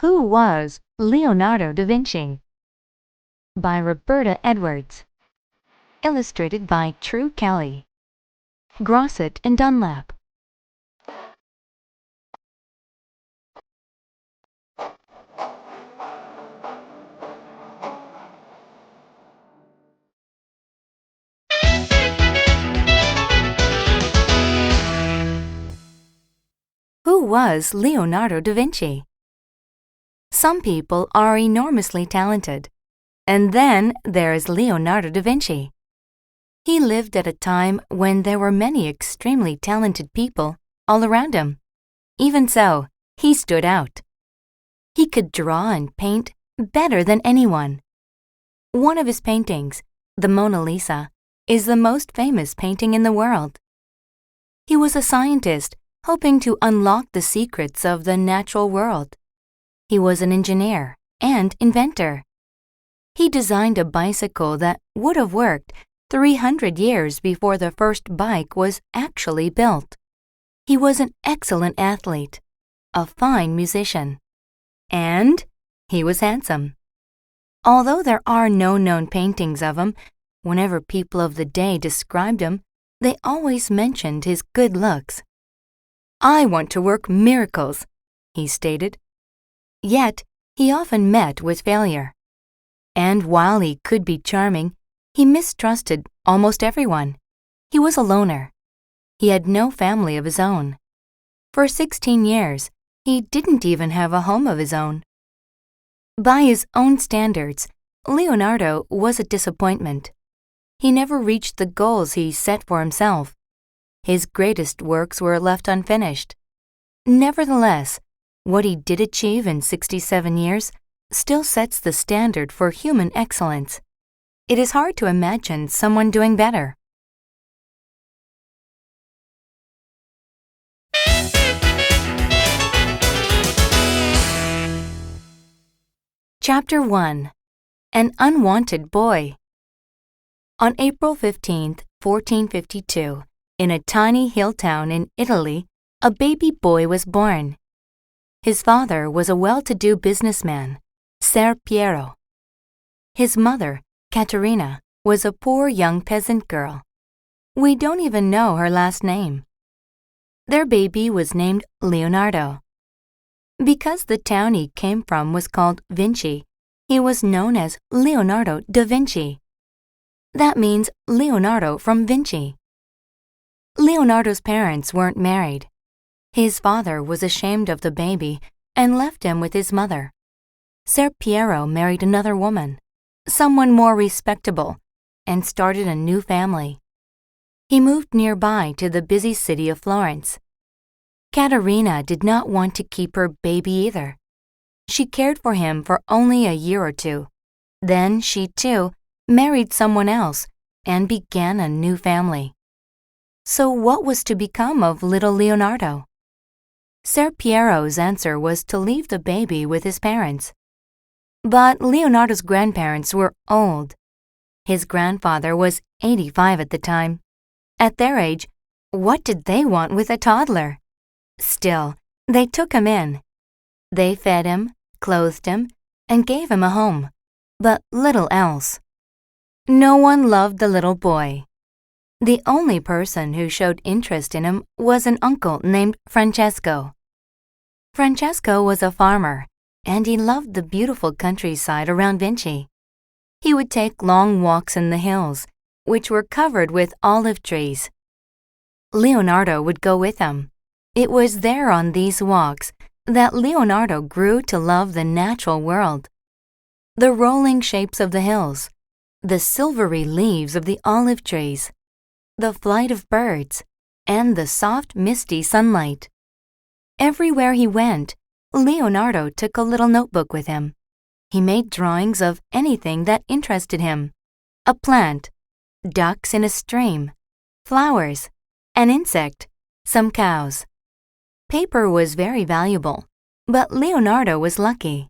Who was Leonardo da Vinci? By Roberta Edwards. Illustrated by True Kelly. Grosset and Dunlap. Who was Leonardo da Vinci? Some people are enormously talented, and then there is Leonardo da Vinci. He lived at a time when there were many extremely talented people all around him. Even so, he stood out. He could draw and paint better than anyone. One of his paintings, the Mona Lisa, is the most famous painting in the world. He was a scientist hoping to unlock the secrets of the natural world. He was an engineer and inventor. He designed a bicycle that would have worked 300 years before the first bike was actually built. He was an excellent athlete, a fine musician, and he was handsome. Although there are no known paintings of him, whenever people of the day described him, they always mentioned his good looks. "I want to work miracles," he stated. Yet, he often met with failure. And while he could be charming, he mistrusted almost everyone. He was a loner. He had no family of his own. For 16 years, he didn't even have a home of his own. By his own standards, Leonardo was a disappointment. He never reached the goals he set for himself. His greatest works were left unfinished. Nevertheless, what he did achieve in 67 years still sets the standard for human excellence. It is hard to imagine someone doing better. Chapter 1. An Unwanted Boy. On April 15, 1452, in a tiny hill town in Italy, a baby boy was born. His father was a well-to-do businessman, Ser Piero. His mother, Caterina, was a poor young peasant girl. We don't even know her last name. Their baby was named Leonardo. Because the town he came from was called Vinci, he was known as Leonardo da Vinci. That means Leonardo from Vinci. Leonardo's parents weren't married. His father was ashamed of the baby and left him with his mother. Ser Piero married another woman, someone more respectable, and started a new family. He moved nearby to the busy city of Florence. Caterina did not want to keep her baby either. She cared for him for only a year or two. Then she, too, married someone else and began a new family. So what was to become of little Leonardo? Ser Piero's answer was to leave the baby with his parents. But Leonardo's grandparents were old. His grandfather was 85 at the time. At their age, what did they want with a toddler? Still, they took him in. They fed him, clothed him, and gave him a home, but little else. No one loved the little boy. The only person who showed interest in him was an uncle named Francesco. Francesco was a farmer, and he loved the beautiful countryside around Vinci. He would take long walks in the hills, which were covered with olive trees. Leonardo would go with him. It was there on these walks that Leonardo grew to love the natural world. The rolling shapes of the hills, the silvery leaves of the olive trees, the flight of birds, and the soft, misty sunlight. Everywhere he went, Leonardo took a little notebook with him. He made drawings of anything that interested him: a plant, ducks in a stream, flowers, an insect, some cows. Paper was very valuable, but Leonardo was lucky.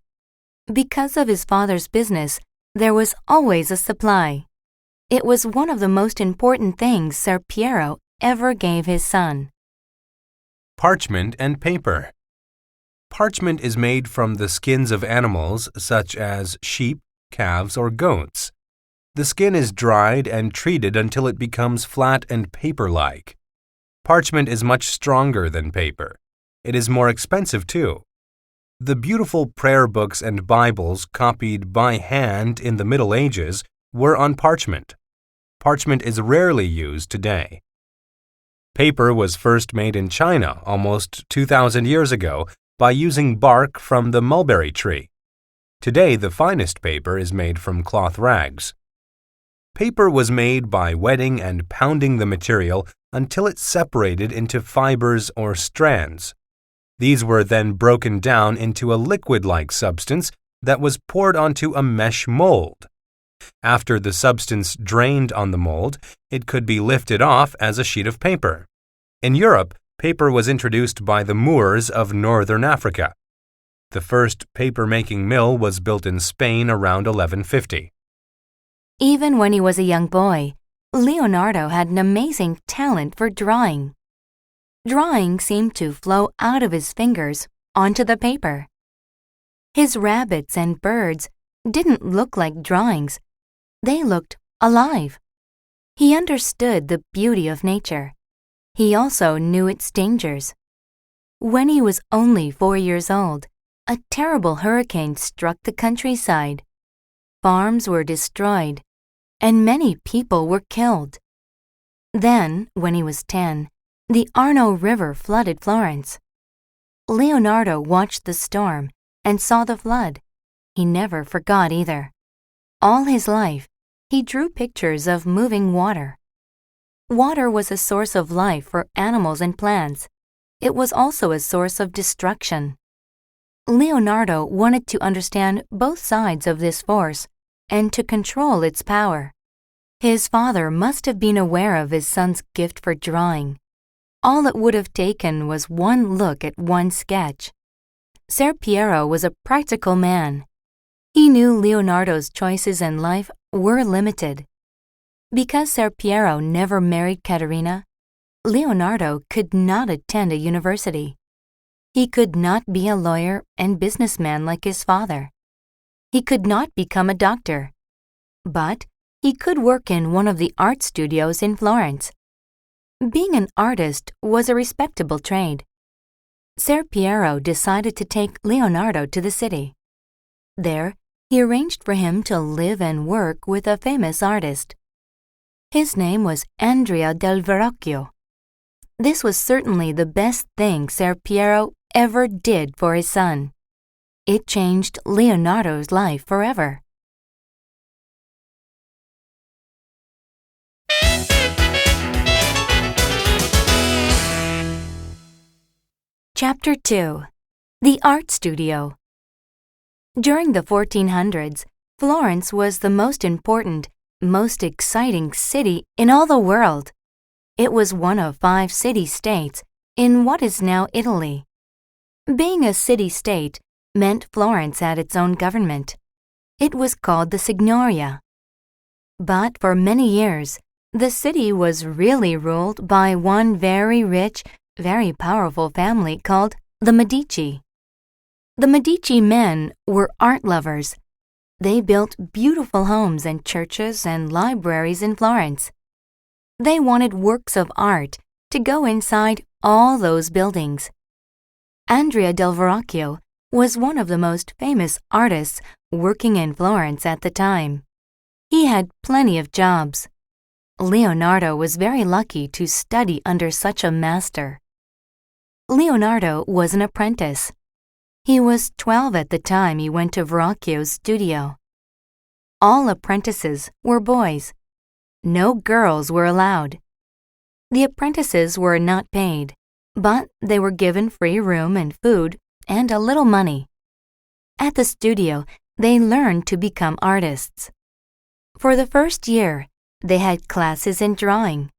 Because of his father's business, there was always a supply. It was one of the most important things Ser Piero ever gave his son. Parchment and paper. Parchment is made from the skins of animals such as sheep, calves, or goats. The skin is dried and treated until it becomes flat and paper-like. Parchment is much stronger than paper. It is more expensive too. The beautiful prayer books and Bibles copied by hand in the Middle Ages were on parchment. Parchment is rarely used today. Paper was first made in China almost 2,000 years ago by using bark from the mulberry tree. Today, the finest paper is made from cloth rags. Paper was made by wetting and pounding the material until it separated into fibers or strands. These were then broken down into a liquid-like substance that was poured onto a mesh mold. After the substance drained on the mold, it could be lifted off as a sheet of paper. In Europe, paper was introduced by the Moors of northern Africa. The first paper-making mill was built in Spain around 1150. Even when he was a young boy, Leonardo had an amazing talent for drawing. Drawing seemed to flow out of his fingers onto the paper. His rabbits and birds didn't look like drawings. They looked alive. He understood the beauty of nature. He also knew its dangers. When he was only 4 years old, a terrible hurricane struck the countryside. Farms were destroyed, and many people were killed. Then, when he was 10, the Arno River flooded Florence. Leonardo watched the storm and saw the flood. He never forgot either. All his life, he drew pictures of moving water. Water was a source of life for animals and plants. It was also a source of destruction. Leonardo wanted to understand both sides of this force and to control its power. His father must have been aware of his son's gift for drawing. All it would have taken was one look at one sketch. Ser Piero was a practical man. He knew Leonardo's choices in life were limited. Because Ser Piero never married Caterina, Leonardo could not attend a university. He could not be a lawyer and businessman like his father. He could not become a doctor. But he could work in one of the art studios in Florence. Being an artist was a respectable trade. Ser Piero decided to take Leonardo to the city. There, he arranged for him to live and work with a famous artist. His name was Andrea del Verrocchio. This was certainly the best thing Ser Piero ever did for his son. It changed Leonardo's life forever. Chapter 2. The Art Studio. During the 1400s, Florence was the most important, most exciting city in all the world. It was one of 5 city-states in what is now Italy. Being a city-state meant Florence had its own government. It was called the Signoria. But for many years, the city was really ruled by one very rich, very powerful family called the Medici. The Medici men were art lovers. They built beautiful homes and churches and libraries in Florence. They wanted works of art to go inside all those buildings. Andrea del Verrocchio was one of the most famous artists working in Florence at the time. He had plenty of jobs. Leonardo was very lucky to study under such a master. Leonardo was an apprentice. He was 12 at the time he went to Verrocchio's studio. All apprentices were boys. No girls were allowed. The apprentices were not paid, but they were given free room and food and a little money. At the studio, they learned to become artists. For the first year, they had classes in drawing.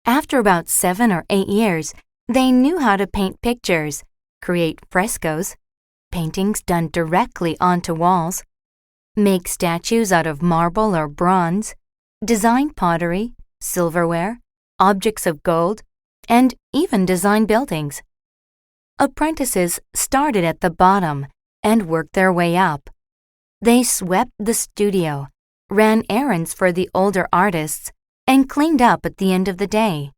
After about 7 or 8 years, they knew how to paint pictures, create frescoes, paintings done directly onto walls, make statues out of marble or bronze, design pottery, silverware, objects of gold, and even design buildings. apprentices started at the bottom and worked their way up. They swept the studio, ran errands for the older artists, and cleaned up at the end of the day.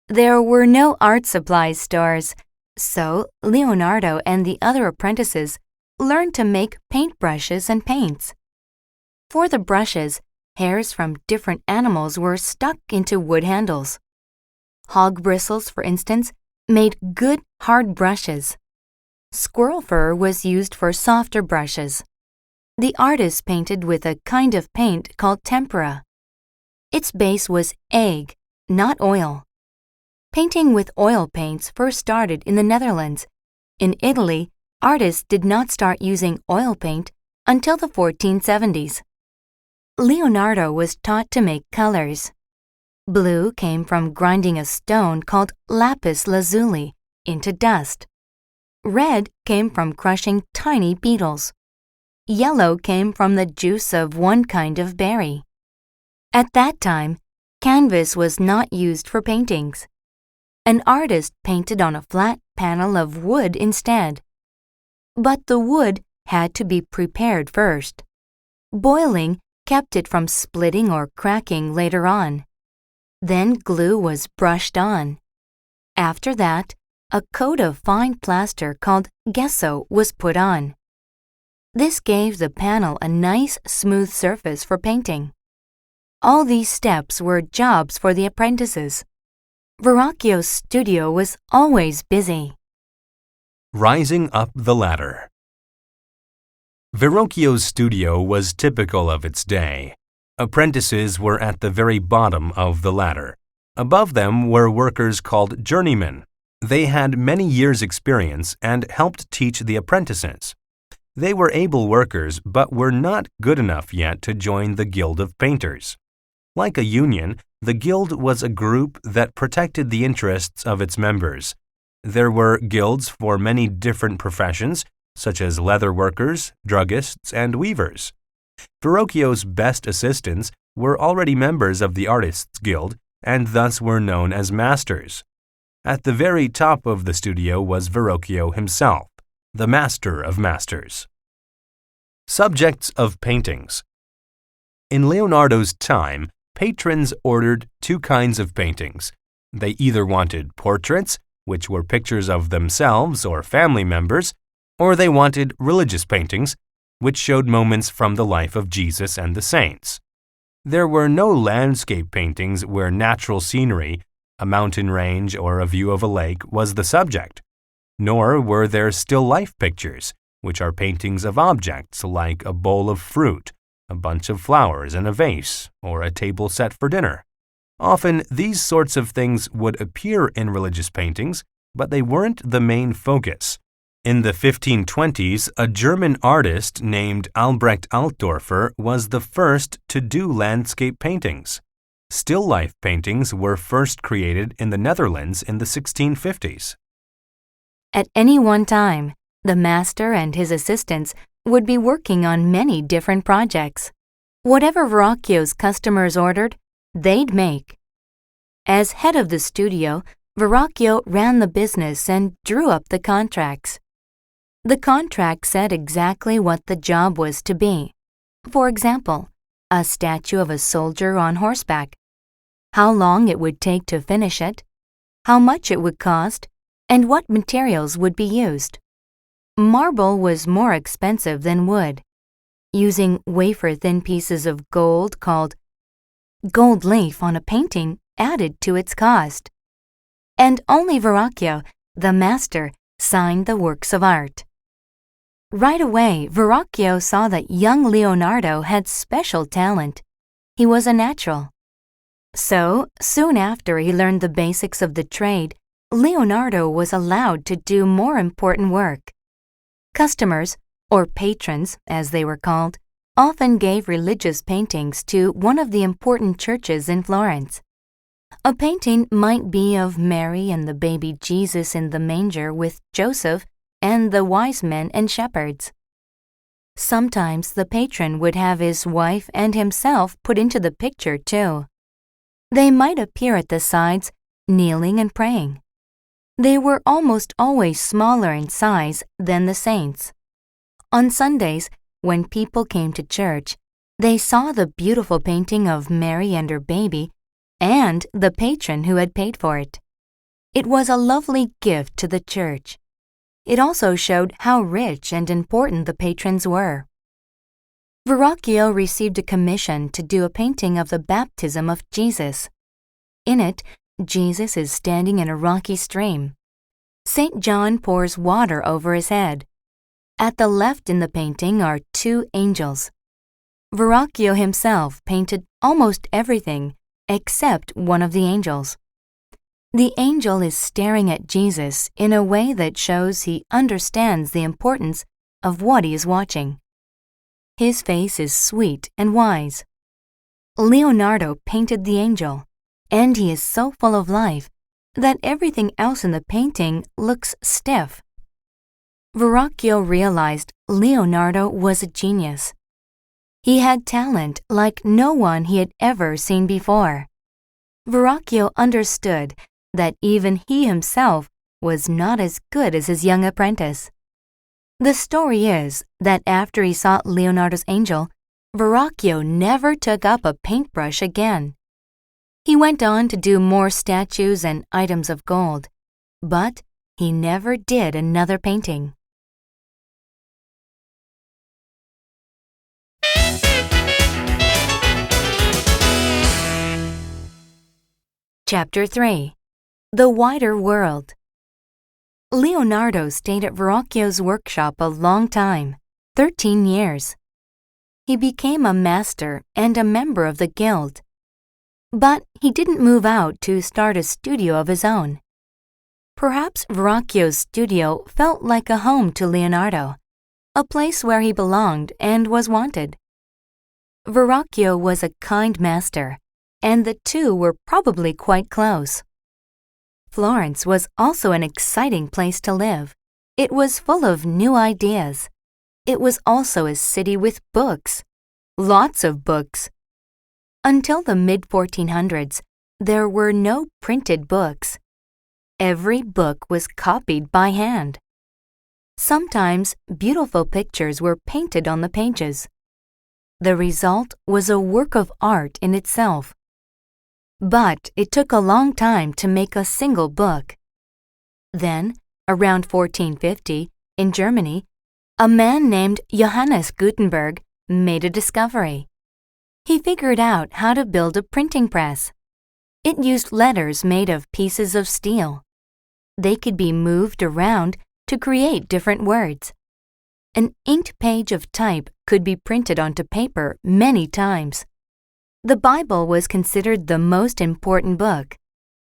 There were no art supplies stores, so Leonardo and the other apprentices learned to make paintbrushes and paints. For the brushes, hairs from different animals were stuck into wood handles. Hog bristles, for instance, made good hard brushes. Squirrel fur was used for softer brushes. The artists painted with a kind of paint called tempera. Its base was egg, not oil. Painting with oil paints first started in the Netherlands. In Italy, artists did not start using oil paint until the 1470s. Leonardo was taught to make colors. Blue came from grinding a stone called lapis lazuli into dust. Red came from crushing tiny beetles. Yellow came from the juice of one kind of berry. At that time, canvas was not used for paintings. An artist painted on a flat panel of wood instead. But the wood had to be prepared first. Boiling kept it from splitting or cracking later on. Then glue was brushed on. After that, a coat of fine plaster called gesso was put on. This gave the panel a nice, smooth surface for painting. All these steps were jobs for the apprentices. Verrocchio's studio was always busy. Rising up the ladder. Verrocchio's studio was typical of its day. Apprentices were at the very bottom of the ladder. Above them were workers called journeymen. They had many years' experience and helped teach the apprentices. They were able workers but were not good enough yet to join the Guild of Painters. Like a union, the guild was a group that protected the interests of its members. There were guilds for many different professions, such as leather workers, druggists, and weavers. Verrocchio's best assistants were already members of the Artists' Guild and thus were known as masters. At the very top of the studio was Verrocchio himself, the master of masters. Subjects of paintings. In Leonardo's time, patrons ordered two kinds of paintings. They either wanted portraits, which were pictures of themselves or family members, or they wanted religious paintings, which showed moments from the life of Jesus and the saints. There were no landscape paintings where natural scenery, a mountain range or a view of a lake, was the subject. Nor were there still life pictures, which are paintings of objects like a bowl of fruit, a bunch of flowers in a vase, or a table set for dinner. Often, these sorts of things would appear in religious paintings, but they weren't the main focus. In the 1520s, a German artist named Albrecht Altdorfer was the first to do landscape paintings. Still life paintings were first created in the Netherlands in the 1650s. At any one time, the master and his assistants would be working on many different projects. Whatever Verrocchio's customers ordered, they'd make. As head of the studio, Verrocchio ran the business and drew up the contracts. The contract said exactly what the job was to be. For example, a statue of a soldier on horseback, how long it would take to finish it, how much it would cost, and what materials would be used. Marble was more expensive than wood. Using wafer-thin pieces of gold called gold leaf on a painting added to its cost. And only Verrocchio, the master, signed the works of art. Right away, Verrocchio saw that young Leonardo had special talent. He was a natural. So, soon after he learned the basics of the trade, Leonardo was allowed to do more important work. Customers, or patrons as they were called, often gave religious paintings to one of the important churches in Florence. A painting might be of Mary and the baby Jesus in the manger with Joseph and the wise men and shepherds. Sometimes the patron would have his wife and himself put into the picture too. They might appear at the sides, kneeling and praying. They were almost always smaller in size than the saints. On Sundays, when people came to church, they saw the beautiful painting of Mary and her baby and the patron who had paid for it. It was a lovely gift to the church. It also showed how rich and important the patrons were. Verrocchio received a commission to do a painting of the baptism of Jesus. In it, Jesus is standing in a rocky stream. St. John pours water over his head. At the left in the painting are two angels. Verrocchio himself painted almost everything except one of the angels. The angel is staring at Jesus in a way that shows he understands the importance of what he is watching. His face is sweet and wise. Leonardo painted the angel, and he is so full of life that everything else in the painting looks stiff. Verrocchio realized Leonardo was a genius. He had talent like no one he had ever seen before. Verrocchio understood that even he himself was not as good as his young apprentice. The story is that after he saw Leonardo's angel, Verrocchio never took up a paintbrush again. He went on to do more statues and items of gold, but he never did another painting. Chapter 3. The Wider World. Leonardo stayed at Verrocchio's workshop a long time, 13 years. He became a master and a member of the guild. But he didn't move out to start a studio of his own. Perhaps Verrocchio's studio felt like a home to Leonardo, a place where he belonged and was wanted. Verrocchio was a kind master, and the two were probably quite close. Florence was also an exciting place to live. It was full of new ideas. It was also a city with books. Lots of books. Until the mid-1400s, there were no printed books. Every book was copied by hand. Sometimes beautiful pictures were painted on the pages. The result was a work of art in itself. But it took a long time to make a single book. Then, around 1450, in Germany, a man named Johannes Gutenberg made a discovery. He figured out how to build a printing press. It used letters made of pieces of steel. They could be moved around to create different words. An inked page of type could be printed onto paper many times. The Bible was considered the most important book,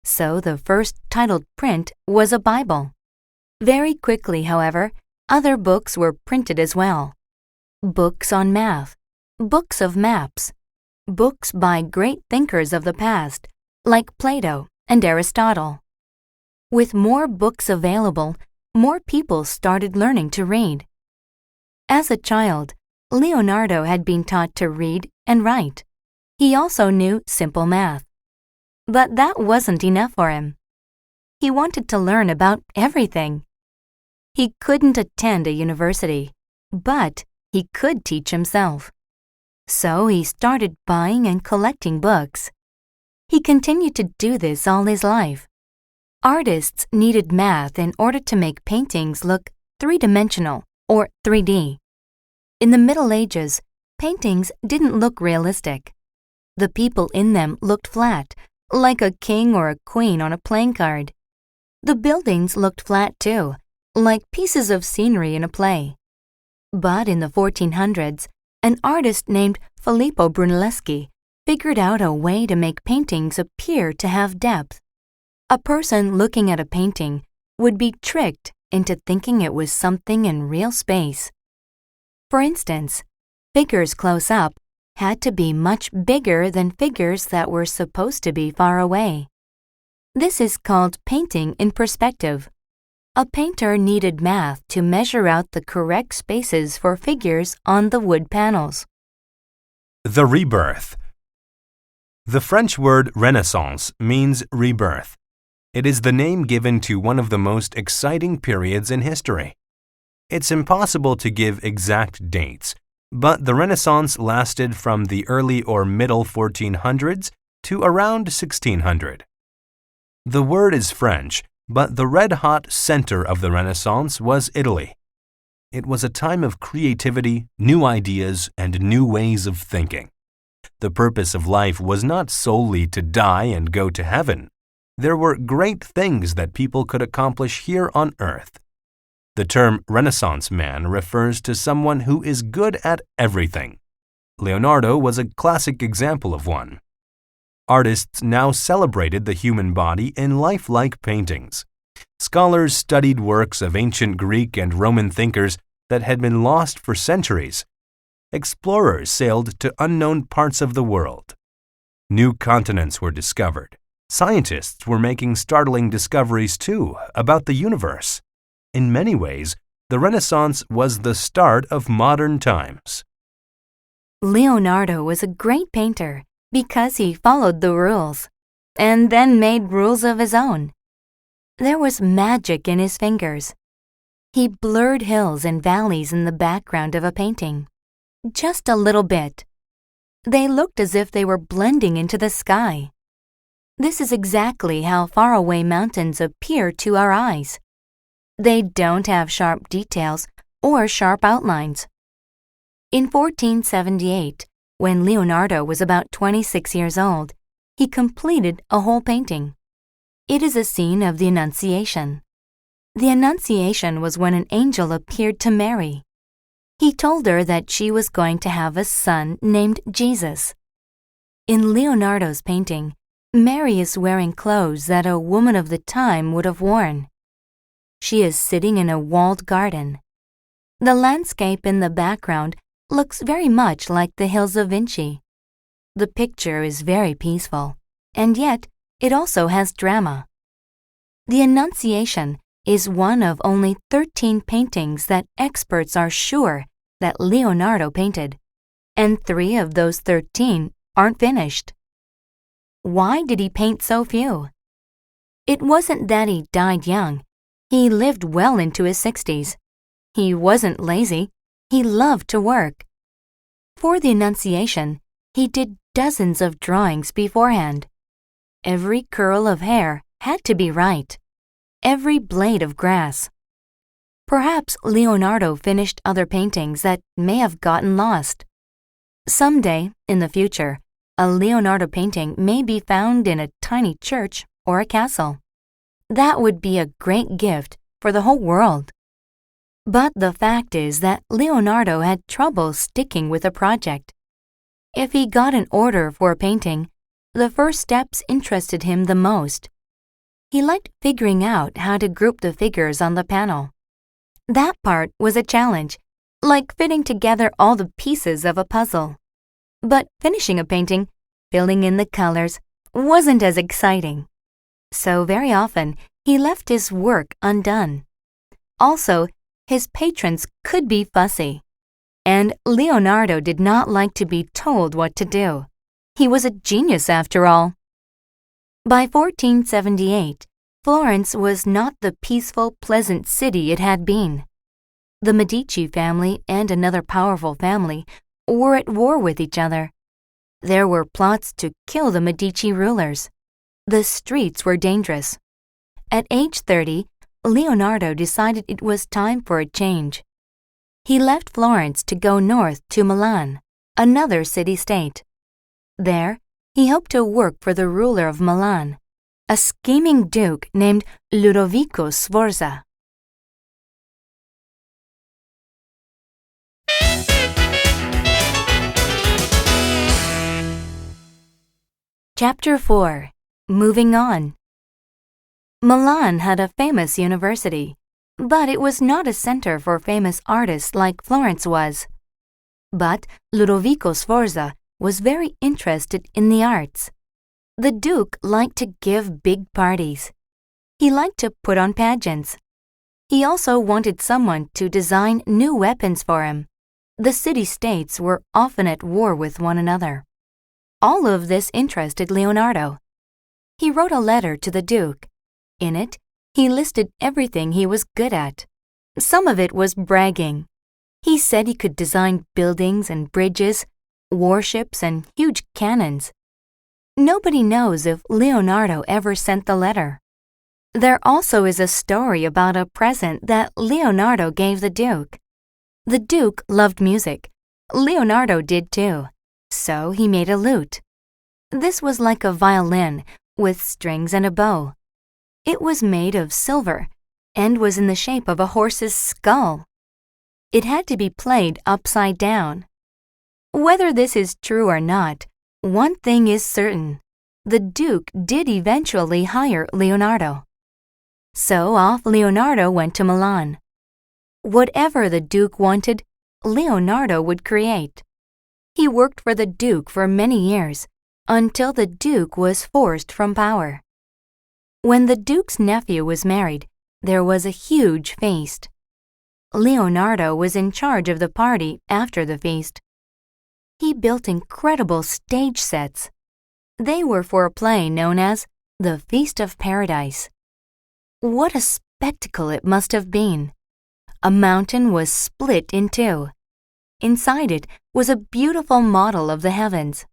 so the first titled print was a Bible. Very quickly, however, other books were printed as well. Books on math, books of maps, books by great thinkers of the past, like Plato and Aristotle. With more books available, more people started learning to read. As a child, Leonardo had been taught to read and write. He also knew simple math. But that wasn't enough for him. He wanted to learn about everything. He couldn't attend a university, but he could teach himself. So he started buying and collecting books. He continued to do this all his life. Artists needed math in order to make paintings look three-dimensional or 3D. In the Middle Ages, paintings didn't look realistic. The people in them looked flat, like a king or a queen on a playing card. The buildings looked flat too, like pieces of scenery in a play. But in the 1400s, an artist named Filippo Brunelleschi figured out a way to make paintings appear to have depth. A person looking at a painting would be tricked into thinking it was something in real space. For instance, figures close up had to be much bigger than figures that were supposed to be far away. This is called painting in perspective. A painter needed math to measure out the correct spaces for figures on the wood panels. The rebirth. The French word Renaissance means rebirth. It is the name given to one of the most exciting periods in history. It's impossible to give exact dates, but the Renaissance lasted from the early or middle 1400s to around 1600. The word is French, but the red-hot center of the Renaissance was Italy. It was a time of creativity, new ideas, and new ways of thinking. The purpose of life was not solely to die and go to heaven. There were great things that people could accomplish here on earth. The term Renaissance man refers to someone who is good at everything. Leonardo was a classic example of one. Artists now celebrated the human body in lifelike paintings. Scholars studied works of ancient Greek and Roman thinkers that had been lost for centuries. Explorers sailed to unknown parts of the world. New continents were discovered. Scientists were making startling discoveries, too, about the universe. In many ways, the Renaissance was the start of modern times. Leonardo was a great painter because he followed the rules and then made rules of his own. There was magic in his fingers. He blurred hills and valleys in the background of a painting. Just a little bit. They looked as if they were blending into the sky. This is exactly how faraway mountains appear to our eyes. They don't have sharp details or sharp outlines. In 1478, when Leonardo was about 26 years old, he completed a whole painting. It is a scene of the Annunciation. The Annunciation was when an angel appeared to Mary. He told her that she was going to have a son named Jesus. In Leonardo's painting, Mary is wearing clothes that a woman of the time would have worn. She is sitting in a walled garden. The landscape in the background looks very much like the hills of Vinci. The picture is very peaceful, and yet it also has drama. The Annunciation is one of only 13 paintings that experts are sure that Leonardo painted, and 3 of those 13 aren't finished. Why did he paint so few? It wasn't that he died young. He lived well into his 60s. He wasn't lazy. He loved to work. For the Annunciation, he did dozens of drawings beforehand. Every curl of hair had to be right. Every blade of grass. Perhaps Leonardo finished other paintings that may have gotten lost. Someday, in the future, a Leonardo painting may be found in a tiny church or a castle. That would be a great gift for the whole world. But the fact is that Leonardo had trouble sticking with a project. If he got an order for a painting, the first steps interested him the most. He liked figuring out how to group the figures on the panel. That part was a challenge, like fitting together all the pieces of a puzzle. But finishing a painting, filling in the colors, wasn't as exciting. So very often, he left his work undone. Also, his patrons could be fussy. And Leonardo did not like to be told what to do. He was a genius after all. By 1478, Florence was not the peaceful, pleasant city it had been. The Medici family and another powerful family were at war with each other. There were plots to kill the Medici rulers. The streets were dangerous. At age 30, Leonardo decided it was time for a change. He left Florence to go north to Milan, another city-state. There, he hoped to work for the ruler of Milan, a scheming duke named Ludovico Sforza. Chapter 4. Moving on. Milan had a famous university, but it was not a center for famous artists like Florence was. But Ludovico Sforza was very interested in the arts. The Duke liked to give big parties. He liked to put on pageants. He also wanted someone to design new weapons for him. The city-states were often at war with one another. All of this interested Leonardo. He wrote a letter to the Duke. In it, he listed everything he was good at. Some of it was bragging. He said he could design buildings and bridges, warships, and huge cannons. Nobody knows if Leonardo ever sent the letter. There also is a story about a present that Leonardo gave the Duke. The Duke loved music. Leonardo did too, so he made a lute. This was like a violin with strings and a bow. It was made of silver and was in the shape of a horse's skull. It had to be played upside down. Whether this is true or not, one thing is certain. The Duke did eventually hire Leonardo. So off Leonardo went to Milan. Whatever the Duke wanted, Leonardo would create. He worked for the Duke for many years, until the Duke was forced from power. When the Duke's nephew was married, there was a huge feast. Leonardo was in charge of the party after the feast. He built incredible stage sets. They were for a play known as the Feast of Paradise. What a spectacle it must have been! A mountain was split in two. Inside it was a beautiful model of the heavens.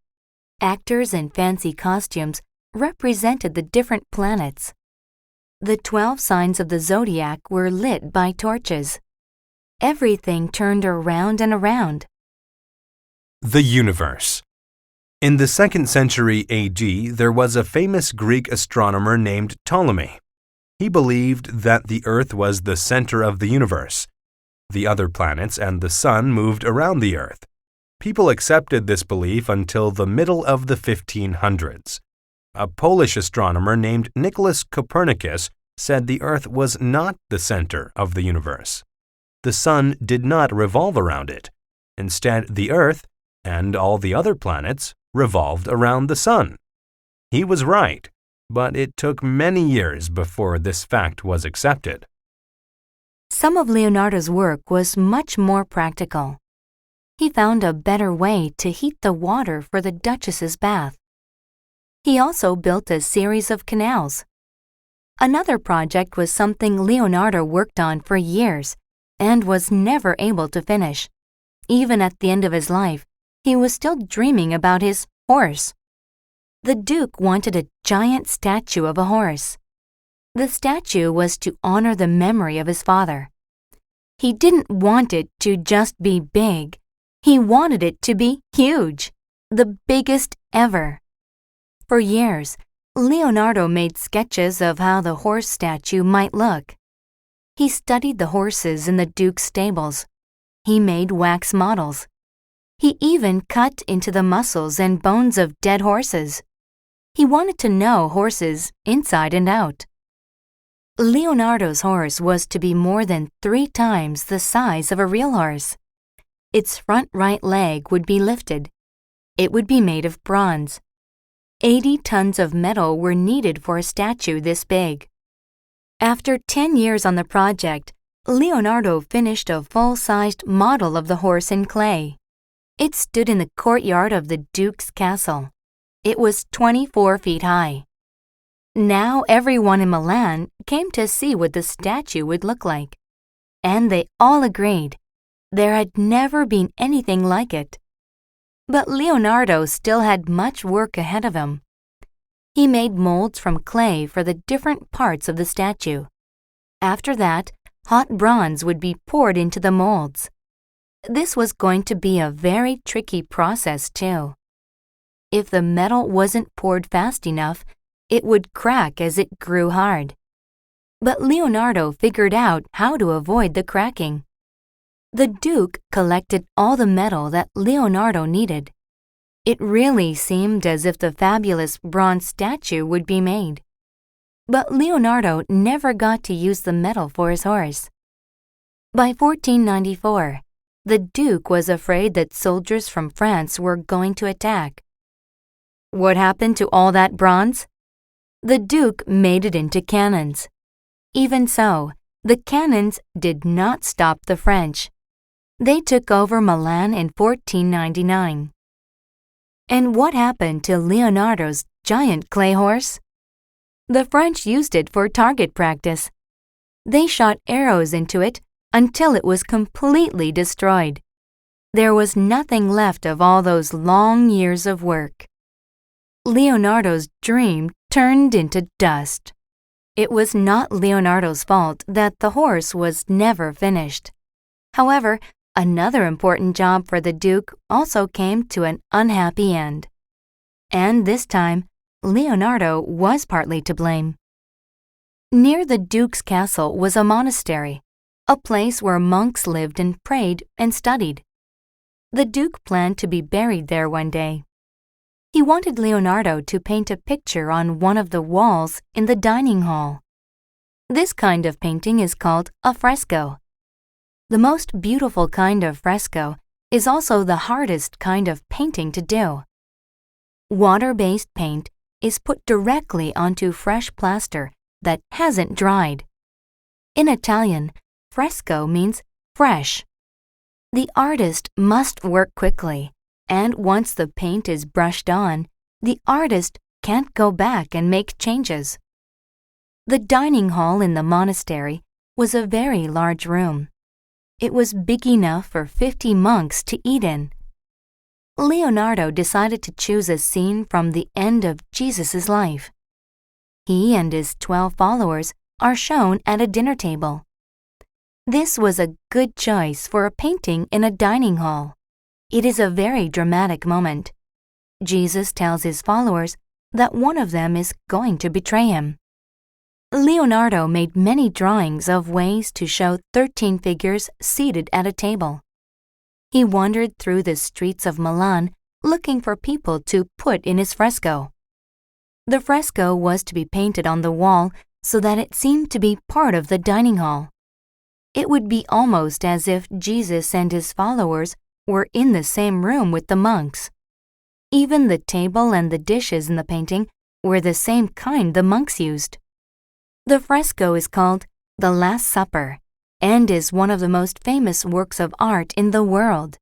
Actors in fancy costumes represented the different planets. The 12 signs of the zodiac were lit by torches. Everything turned around and around. The universe. In the 2nd century AD, there was a famous Greek astronomer named Ptolemy. He believed that the Earth was the center of the universe. The other planets and the sun moved around the Earth. People accepted this belief until the middle of the 1500s. A Polish astronomer named Nicholas Copernicus said the Earth was not the center of the universe. The sun did not revolve around it. Instead, the Earth and all the other planets revolved around the sun. He was right, but it took many years before this fact was accepted. Some of Leonardo's work was much more practical. He found a better way to heat the water for the Duchess's bath. He also built a series of canals. Another project was something Leonardo worked on for years and was never able to finish. Even at the end of his life, he was still dreaming about his horse. The Duke wanted a giant statue of a horse. The statue was to honor the memory of his father. He didn't want it to just be big. He wanted it to be huge, the biggest ever. For years, Leonardo made sketches of how the horse statue might look. He studied the horses in the Duke's stables. He made wax models. He even cut into the muscles and bones of dead horses. He wanted to know horses inside and out. Leonardo's horse was to be more than 3 times the size of a real horse. Its front right leg would be lifted. It would be made of bronze. 80 tons of metal were needed for a statue this big. After 10 years on the project, Leonardo finished a full-sized model of the horse in clay. It stood in the courtyard of the Duke's castle. It was 24 feet high. Now everyone in Milan came to see what the statue would look like. And they all agreed. There had never been anything like it. But Leonardo still had much work ahead of him. He made molds from clay for the different parts of the statue. After that, hot bronze would be poured into the molds. This was going to be a very tricky process, too. If the metal wasn't poured fast enough, it would crack as it grew hard. But Leonardo figured out how to avoid the cracking. The Duke collected all the metal that Leonardo needed. It really seemed as if the fabulous bronze statue would be made. But Leonardo never got to use the metal for his horse. By 1494, the Duke was afraid that soldiers from France were going to attack. What happened to all that bronze? The Duke made it into cannons. Even so, the cannons did not stop the French. They took over Milan in 1499. And what happened to Leonardo's giant clay horse? The French used it for target practice. They shot arrows into it until it was completely destroyed. There was nothing left of all those long years of work. Leonardo's dream turned into dust. It was not Leonardo's fault that the horse was never finished. However, another important job for the Duke also came to an unhappy end. And this time, Leonardo was partly to blame. Near the Duke's castle was a monastery, a place where monks lived and prayed and studied. The Duke planned to be buried there one day. He wanted Leonardo to paint a picture on one of the walls in the dining hall. This kind of painting is called a fresco. The most beautiful kind of fresco is also the hardest kind of painting to do. Water-based paint is put directly onto fresh plaster that hasn't dried. In Italian, fresco means fresh. The artist must work quickly, and once the paint is brushed on, the artist can't go back and make changes. The dining hall in the monastery was a very large room. It was big enough for 50 monks to eat in. Leonardo decided to choose a scene from the end of Jesus' life. He and his 12 followers are shown at a dinner table. This was a good choice for a painting in a dining hall. It is a very dramatic moment. Jesus tells his followers that one of them is going to betray him. Leonardo made many drawings of ways to show 13 figures seated at a table. He wandered through the streets of Milan looking for people to put in his fresco. The fresco was to be painted on the wall so that it seemed to be part of the dining hall. It would be almost as if Jesus and his followers were in the same room with the monks. Even the table and the dishes in the painting were the same kind the monks used. The fresco is called The Last Supper and is one of the most famous works of art in the world.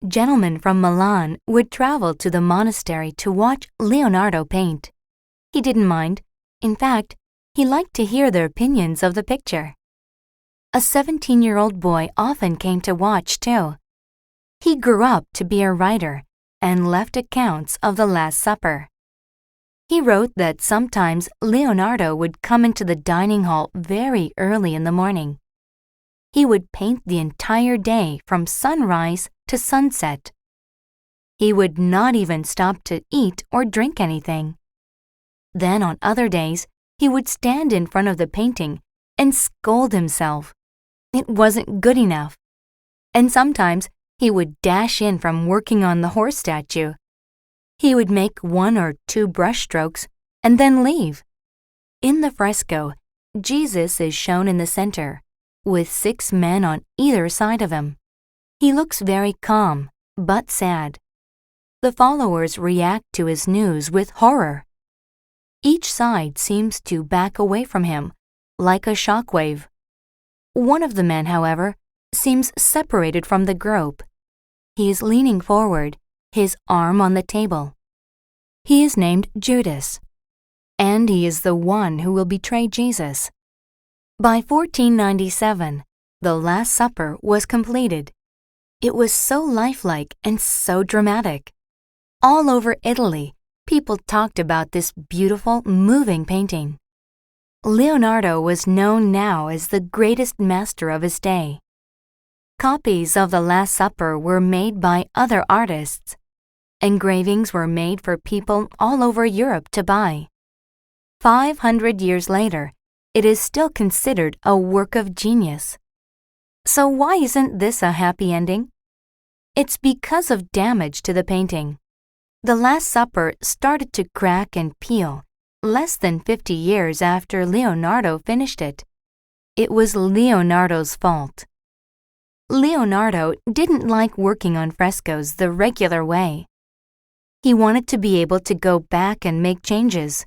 Gentlemen from Milan would travel to the monastery to watch Leonardo paint. He didn't mind. In fact, he liked to hear their opinions of the picture. A 17-year-old boy often came to watch, too. He grew up to be a writer and left accounts of the Last Supper. He wrote that sometimes Leonardo would come into the dining hall very early in the morning. He would paint the entire day from sunrise to sunset. He would not even stop to eat or drink anything. Then on other days, he would stand in front of the painting and scold himself. It wasn't good enough. And sometimes he would dash in from working on the horse statue. He would make 1 or 2 brush strokes and then leave. In the fresco, Jesus is shown in the center, with 6 men on either side of him. He looks very calm, but sad. The followers react to his news with horror. Each side seems to back away from him, like a shockwave. One of the men, however, seems separated from the group. He is leaning forward, his arm on the table. He is named Judas, and he is the one who will betray Jesus. By 1497, the Last Supper was completed. It was so lifelike and so dramatic. All over Italy, people talked about this beautiful, moving painting. Leonardo was known now as the greatest master of his day. Copies of the Last Supper were made by other artists. Engravings were made for people all over Europe to buy. 500 years later, it is still considered a work of genius. So why isn't this a happy ending? It's because of damage to the painting. The Last Supper started to crack and peel less than 50 years after Leonardo finished it. It was Leonardo's fault. Leonardo didn't like working on frescoes the regular way. He wanted to be able to go back and make changes.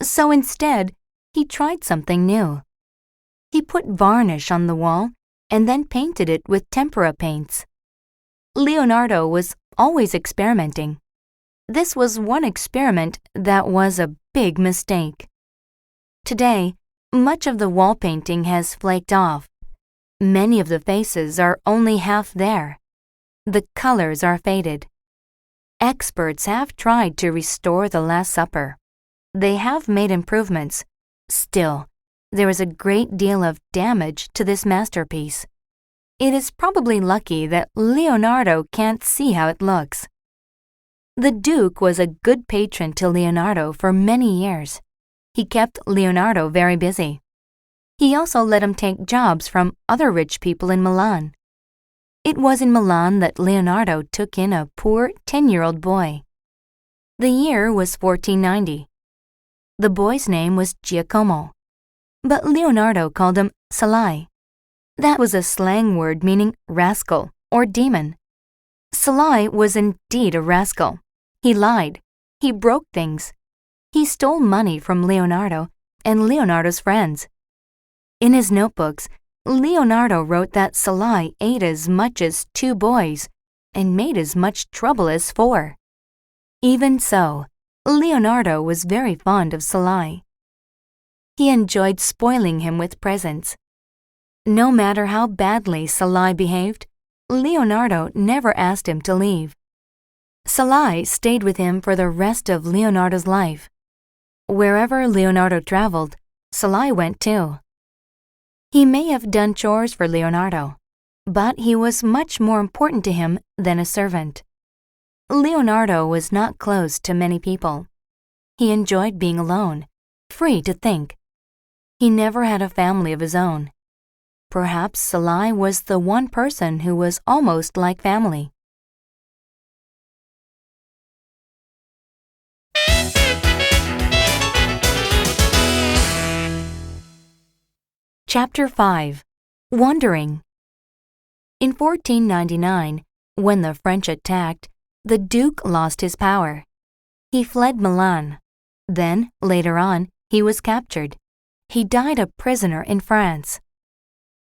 So instead, he tried something new. He put varnish on the wall and then painted it with tempera paints. Leonardo was always experimenting. This was one experiment that was a big mistake. Today, much of the wall painting has flaked off. Many of the faces are only half there. The colors are faded. Experts have tried to restore the Last Supper. They have made improvements. Still, there is a great deal of damage to this masterpiece. It is probably lucky that Leonardo can't see how it looks. The Duke was a good patron to Leonardo for many years. He kept Leonardo very busy. He also let him take jobs from other rich people in Milan. It was in Milan that Leonardo took in a poor 10-year-old boy. The year was 1490. The boy's name was Giacomo, but Leonardo called him Salai. That was a slang word meaning rascal or demon. Salai was indeed a rascal. He lied. He broke things. He stole money from Leonardo and Leonardo's friends. In his notebooks, Leonardo wrote that Salai ate as much as 2 boys and made as much trouble as 4. Even so, Leonardo was very fond of Salai. He enjoyed spoiling him with presents. No matter how badly Salai behaved, Leonardo never asked him to leave. Salai stayed with him for the rest of Leonardo's life. Wherever Leonardo traveled, Salai went too. He may have done chores for Leonardo, but he was much more important to him than a servant. Leonardo was not close to many people. He enjoyed being alone, free to think. He never had a family of his own. Perhaps Salai was the one person who was almost like family. Chapter 5. Wandering. In 1499, when the French attacked, the Duke lost his power. He fled Milan. Then, later on, he was captured. He died a prisoner in France.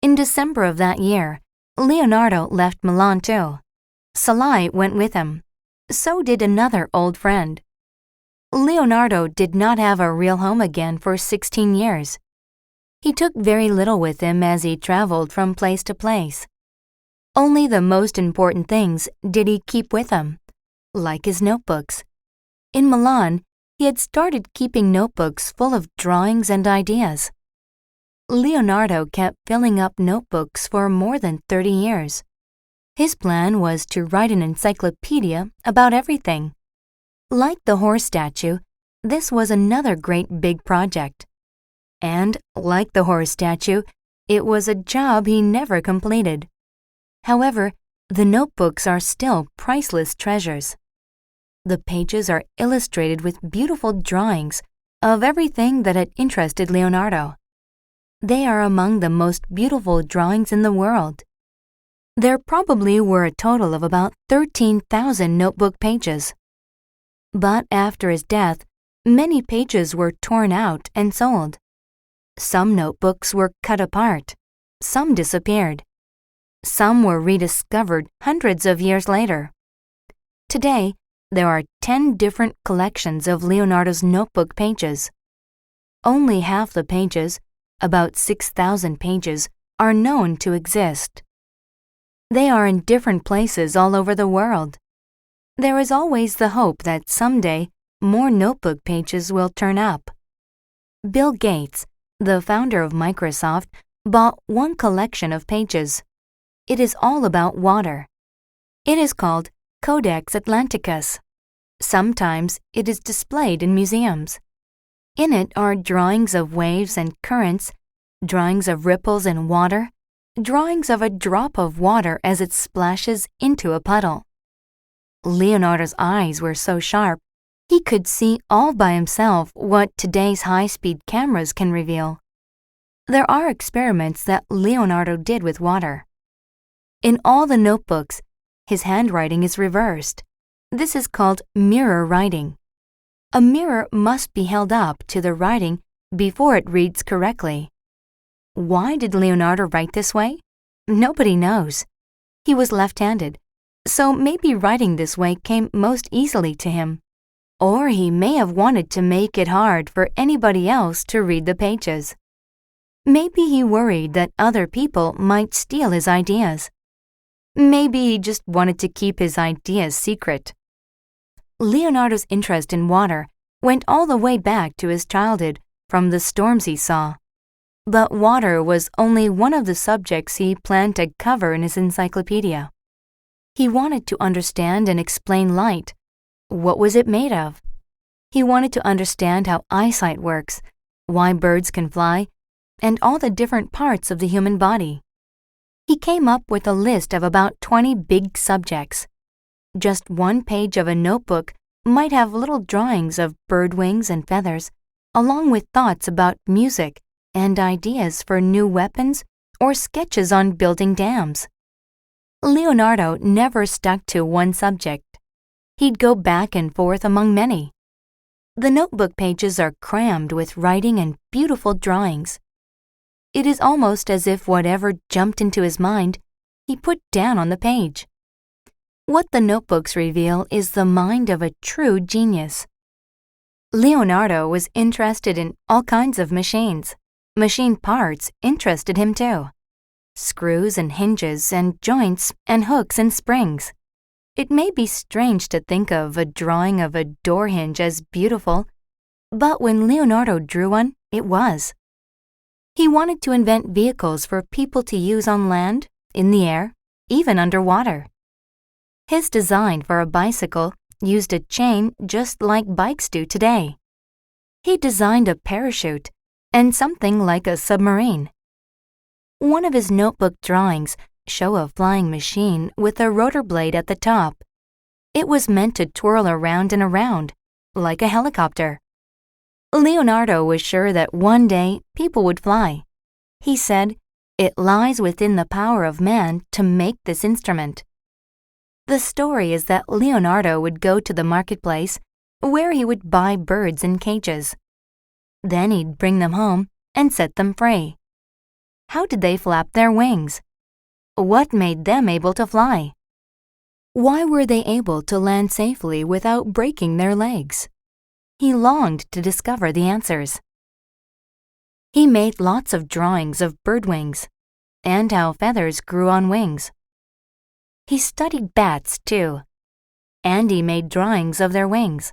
In December of that year, Leonardo left Milan too. Salai went with him. So did another old friend. Leonardo did not have a real home again for 16 years. He took very little with him as he traveled from place to place. Only the most important things did he keep with him, like his notebooks. In Milan, he had started keeping notebooks full of drawings and ideas. Leonardo kept filling up notebooks for more than 30 years. His plan was to write an encyclopedia about everything. Like the horse statue, this was another great big project. And, like the horse statue, it was a job he never completed. However, the notebooks are still priceless treasures. The pages are illustrated with beautiful drawings of everything that had interested Leonardo. They are among the most beautiful drawings in the world. There probably were a total of about 13,000 notebook pages. But after his death, many pages were torn out and sold. Some notebooks were cut apart. Some disappeared. Some were rediscovered hundreds of years later. Today, there are 10 different collections of Leonardo's notebook pages. Only half the pages, about 6,000 pages, are known to exist. They are in different places all over the world. There is always the hope that someday more notebook pages will turn up. Bill Gates, the founder of Microsoft, bought one collection of pages. It is all about water. It is called Codex Atlanticus. Sometimes it is displayed in museums. In it are drawings of waves and currents, drawings of ripples in water, drawings of a drop of water as it splashes into a puddle. Leonardo's eyes were so sharp, he could see all by himself what today's high-speed cameras can reveal. There are experiments that Leonardo did with water. In all the notebooks, his handwriting is reversed. This is called mirror writing. A mirror must be held up to the writing before it reads correctly. Why did Leonardo write this way? Nobody knows. He was left-handed, so maybe writing this way came most easily to him. Or he may have wanted to make it hard for anybody else to read the pages. Maybe he worried that other people might steal his ideas. Maybe he just wanted to keep his ideas secret. Leonardo's interest in water went all the way back to his childhood from the storms he saw. But water was only one of the subjects he planned to cover in his encyclopedia. He wanted to understand and explain light. What was it made of? He wanted to understand how eyesight works, why birds can fly, and all the different parts of the human body. He came up with a list of about 20 big subjects. Just one page of a notebook might have little drawings of bird wings and feathers, along with thoughts about music and ideas for new weapons or sketches on building dams. Leonardo never stuck to one subject. He'd go back and forth among many. The notebook pages are crammed with writing and beautiful drawings. It is almost as if whatever jumped into his mind, he put down on the page. What the notebooks reveal is the mind of a true genius. Leonardo was interested in all kinds of machines. Machine parts interested him too. Screws and hinges and joints and hooks and springs. It may be strange to think of a drawing of a door hinge as beautiful, but when Leonardo drew one, it was. He wanted to invent vehicles for people to use on land, in the air, even underwater. His design for a bicycle used a chain just like bikes do today. He designed a parachute and something like a submarine. One of his notebook drawings show a flying machine with a rotor blade at the top. It was meant to twirl around and around, like a helicopter. Leonardo was sure that one day people would fly. He said, "It lies within the power of man to make this instrument." The story is that Leonardo would go to the marketplace where he would buy birds in cages. Then he'd bring them home and set them free. How did they flap their wings? What made them able to fly? Why were they able to land safely without breaking their legs? He longed to discover the answers. He made lots of drawings of bird wings and how feathers grew on wings. He studied bats too, and he made drawings of their wings.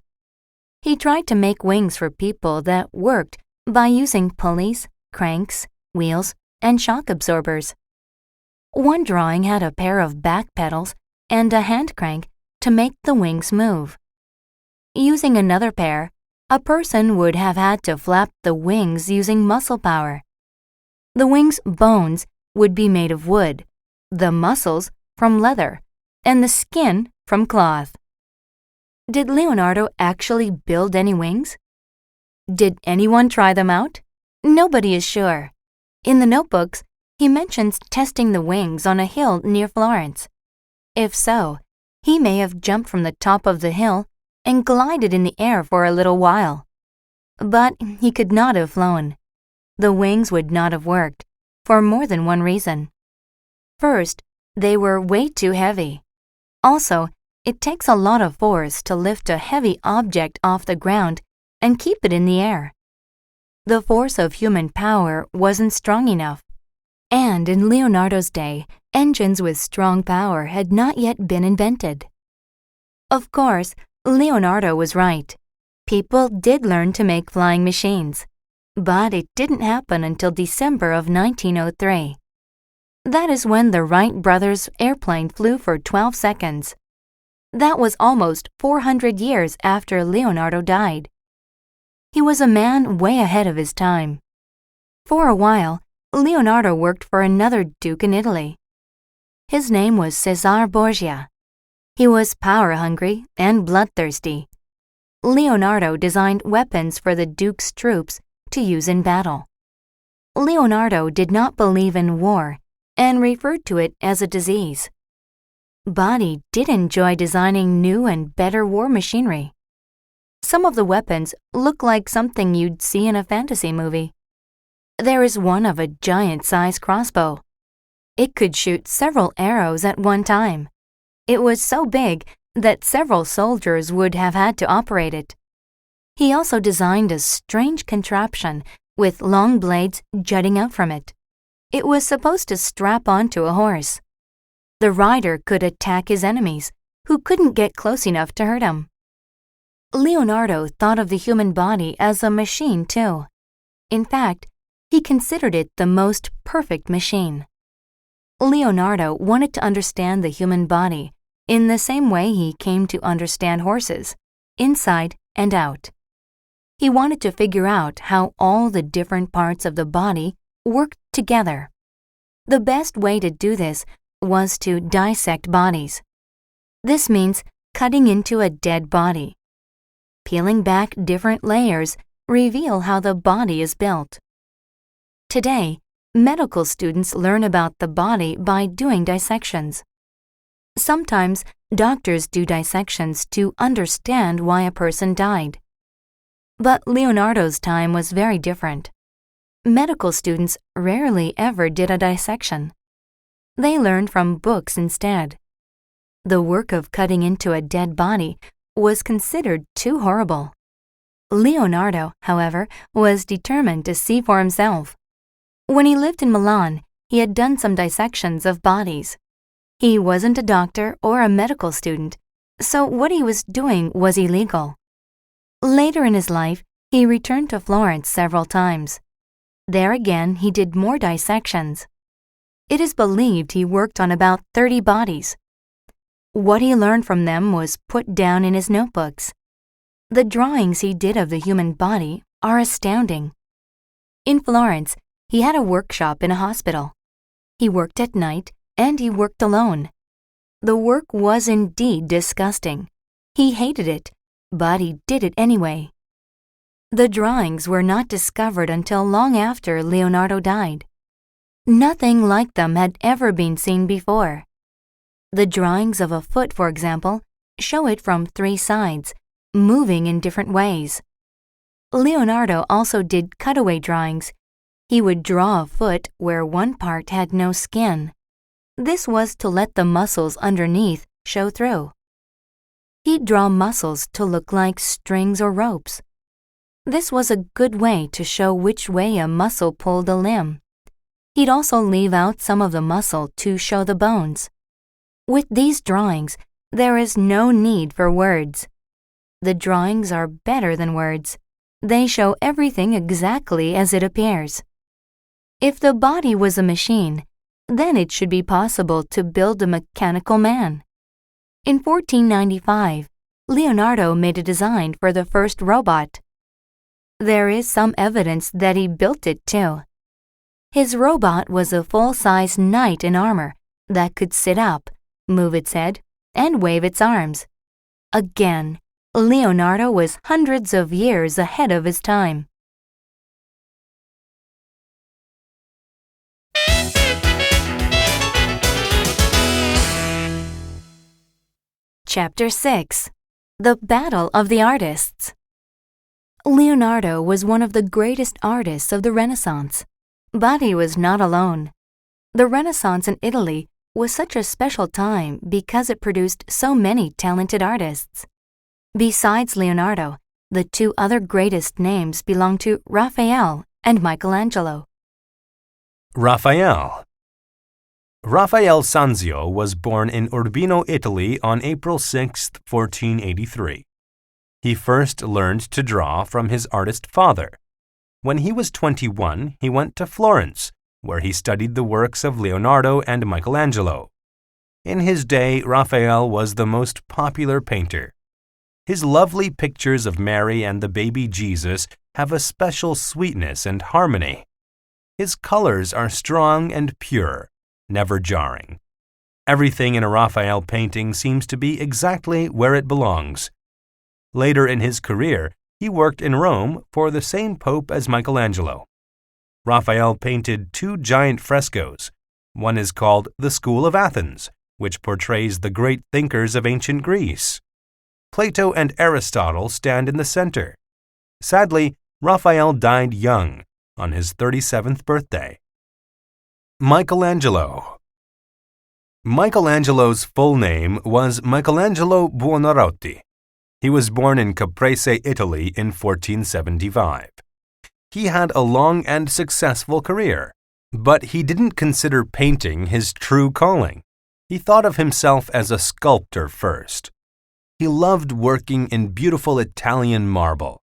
He tried to make wings for people that worked by using pulleys, cranks, wheels, and shock absorbers. One drawing had a pair of back pedals and a hand crank to make the wings move. Using another pair, a person would have had to flap the wings using muscle power. The wings' bones would be made of wood, the muscles from leather, and the skin from cloth. Did Leonardo actually build any wings? Did anyone try them out? Nobody is sure. In the notebooks, he mentions testing the wings on a hill near Florence. If so, he may have jumped from the top of the hill and glided in the air for a little while. But he could not have flown. The wings would not have worked, for more than one reason. First, they were way too heavy. Also, it takes a lot of force to lift a heavy object off the ground and keep it in the air. The force of human power wasn't strong enough. And in Leonardo's day, engines with strong power had not yet been invented. Of course, Leonardo was right. People did learn to make flying machines, but it didn't happen until December of 1903. That is when the Wright brothers' airplane flew for 12 seconds. That was almost 400 years after Leonardo died. He was a man way ahead of his time. For a while, Leonardo worked for another duke in Italy. His name was Cesare Borgia. He was power-hungry and bloodthirsty. Leonardo designed weapons for the duke's troops to use in battle. Leonardo did not believe in war and referred to it as a disease. But he did enjoy designing new and better war machinery. Some of the weapons look like something you'd see in a fantasy movie. There is one of a giant-sized crossbow. It could shoot several arrows at one time. It was so big that several soldiers would have had to operate it. He also designed a strange contraption with long blades jutting out from it. It was supposed to strap onto a horse. The rider could attack his enemies, who couldn't get close enough to hurt him. Leonardo thought of the human body as a machine, too. In fact, he considered it the most perfect machine. Leonardo wanted to understand the human body in the same way he came to understand horses, inside and out. He wanted to figure out how all the different parts of the body worked together. The best way to do this was to dissect bodies. This means cutting into a dead body. Peeling back different layers reveal how the body is built. Today, medical students learn about the body by doing dissections. Sometimes, doctors do dissections to understand why a person died. But Leonardo's time was very different. Medical students rarely ever did a dissection. They learned from books instead. The work of cutting into a dead body was considered too horrible. Leonardo, however, was determined to see for himself. When he lived in Milan, he had done some dissections of bodies. He wasn't a doctor or a medical student, so what he was doing was illegal. Later in his life, he returned to Florence several times. There again, he did more dissections. It is believed he worked on about 30 bodies. What he learned from them was put down in his notebooks. The drawings he did of the human body are astounding. In Florence, he had a workshop in a hospital. He worked at night and he worked alone. The work was indeed disgusting. He hated it, but he did it anyway. The drawings were not discovered until long after Leonardo died. Nothing like them had ever been seen before. The drawings of a foot, for example, show it from 3 sides, moving in different ways. Leonardo also did cutaway drawings. He would draw a foot where one part had no skin. This was to let the muscles underneath show through. He'd draw muscles to look like strings or ropes. This was a good way to show which way a muscle pulled a limb. He'd also leave out some of the muscle to show the bones. With these drawings, there is no need for words. The drawings are better than words. They show everything exactly as it appears. If the body was a machine, then it should be possible to build a mechanical man. In 1495, Leonardo made a design for the first robot. There is some evidence that he built it too. His robot was a full-size knight in armor that could sit up, move its head, and wave its arms. Again, Leonardo was hundreds of years ahead of his time. Chapter 6. The Battle of the Artists. Leonardo was one of the greatest artists of the Renaissance, but he was not alone. The Renaissance in Italy was such a special time because it produced so many talented artists. Besides Leonardo, the 2 other greatest names belong to Raphael and Michelangelo. Raphael Sanzio was born in Urbino, Italy on April 6, 1483. He first learned to draw from his artist father. When he was 21, he went to Florence, where he studied the works of Leonardo and Michelangelo. In his day, Raphael was the most popular painter. His lovely pictures of Mary and the baby Jesus have a special sweetness and harmony. His colors are strong and pure, never jarring. Everything in a Raphael painting seems to be exactly where it belongs. Later in his career, he worked in Rome for the same pope as Michelangelo. Raphael painted 2 giant frescoes. One is called The School of Athens, which portrays the great thinkers of ancient Greece. Plato and Aristotle stand in the center. Sadly, Raphael died young, on his 37th birthday. Michelangelo Michelangelo's full name was Michelangelo Buonarroti. He was born in Caprese, Italy in 1475. He had a long and successful career, but he didn't consider painting his true calling. He thought of himself as a sculptor first. He loved working in beautiful Italian marble.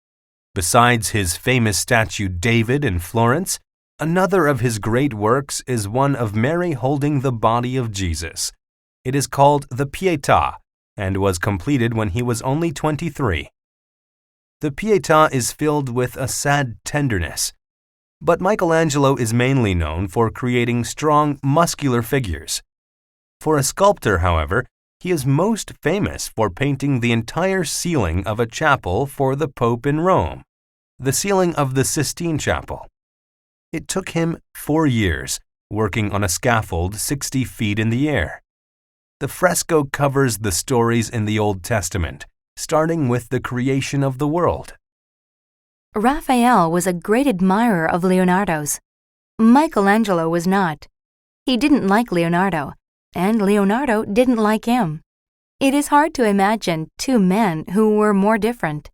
Besides his famous statue David in Florence, another of his great works is one of Mary holding the body of Jesus. It is called the Pietà and was completed when he was only 23. The Pietà is filled with a sad tenderness, but Michelangelo is mainly known for creating strong, muscular figures. For a sculptor, however, he is most famous for painting the entire ceiling of a chapel for the Pope in Rome, the ceiling of the Sistine Chapel. It took him 4 years, working on a scaffold 60 feet in the air. The fresco covers the stories in the Old Testament, starting with the creation of the world. Raphael was a great admirer of Leonardo's. Michelangelo was not. He didn't like Leonardo, and Leonardo didn't like him. It is hard to imagine two men who were more different.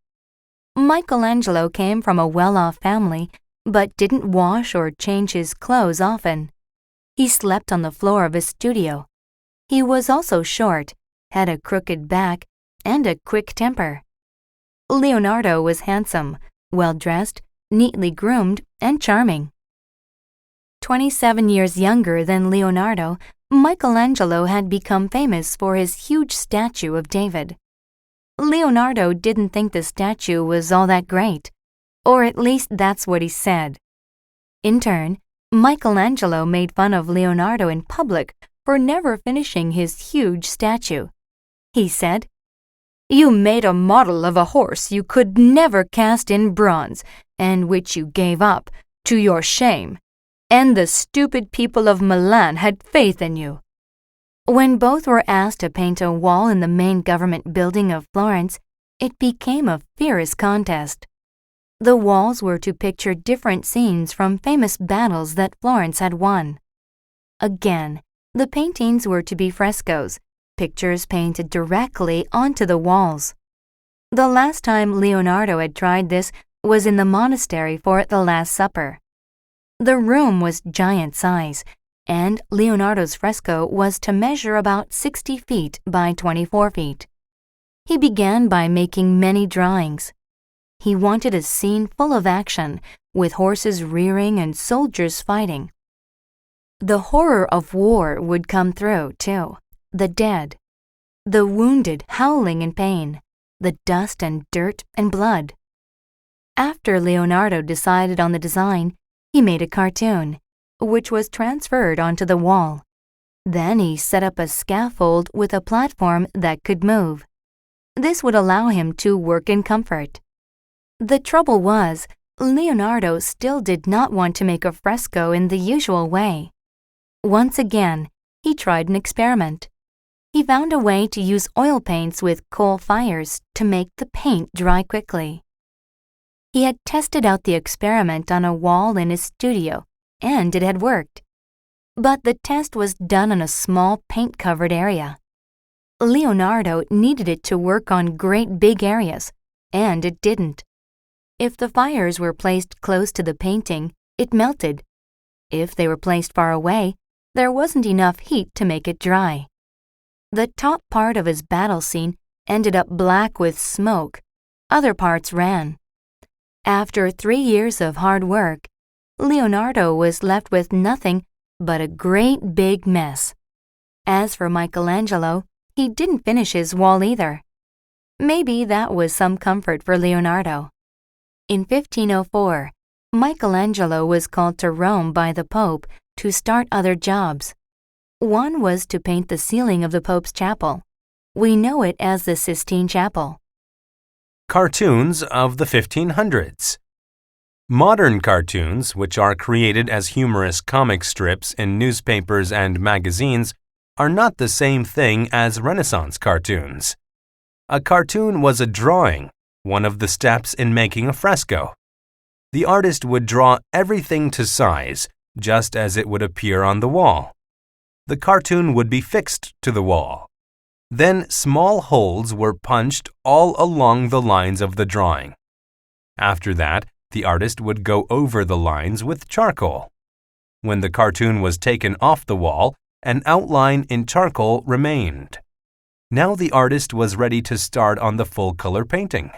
Michelangelo came from a well-off family, but didn't wash or change his clothes often. He slept on the floor of his studio. He was also short, had a crooked back, and a quick temper. Leonardo was handsome, well-dressed, neatly groomed, and charming. 27 years younger than Leonardo, Michelangelo had become famous for his huge statue of David. Leonardo didn't think the statue was all that great, or at least that's what he said. In turn, Michelangelo made fun of Leonardo in public for never finishing his huge statue. He said, "You made a model of a horse you could never cast in bronze, and which you gave up, to your shame. And the stupid people of Milan had faith in you." When both were asked to paint a wall in the main government building of Florence, it became a fierce contest. The walls were to picture different scenes from famous battles that Florence had won. Again, the paintings were to be frescoes, pictures painted directly onto the walls. The last time Leonardo had tried this was in the monastery for the Last Supper. The room was giant size, and Leonardo's fresco was to measure about 60 feet by 24 feet. He began by making many drawings. He wanted a scene full of action, with horses rearing and soldiers fighting. The horror of war would come through, too. The dead, the wounded howling in pain, the dust and dirt and blood. After Leonardo decided on the design, he made a cartoon, which was transferred onto the wall. Then he set up a scaffold with a platform that could move. This would allow him to work in comfort. The trouble was, Leonardo still did not want to make a fresco in the usual way. Once again, he tried an experiment. He found a way to use oil paints with coal fires to make the paint dry quickly. He had tested out the experiment on a wall in his studio, and it had worked. But the test was done on a small paint-covered area. Leonardo needed it to work on great big areas, and it didn't. If the fires were placed close to the painting, it melted. If they were placed far away, there wasn't enough heat to make it dry. The top part of his battle scene ended up black with smoke. Other parts ran. After 3 years of hard work, Leonardo was left with nothing but a great big mess. As for Michelangelo, he didn't finish his wall either. Maybe that was some comfort for Leonardo. In 1504, Michelangelo was called to Rome by the Pope to start other jobs. One was to paint the ceiling of the Pope's chapel. We know it as the Sistine Chapel. Cartoons of the 1500s. Modern cartoons, which are created as humorous comic strips in newspapers and magazines, are not the same thing as Renaissance cartoons. A cartoon was a drawing, one of the steps in making a fresco. The artist would draw everything to size, just as it would appear on the wall. The cartoon would be fixed to the wall. Then small holes were punched all along the lines of the drawing. After that, the artist would go over the lines with charcoal. When the cartoon was taken off the wall, an outline in charcoal remained. Now the artist was ready to start on the full-color painting.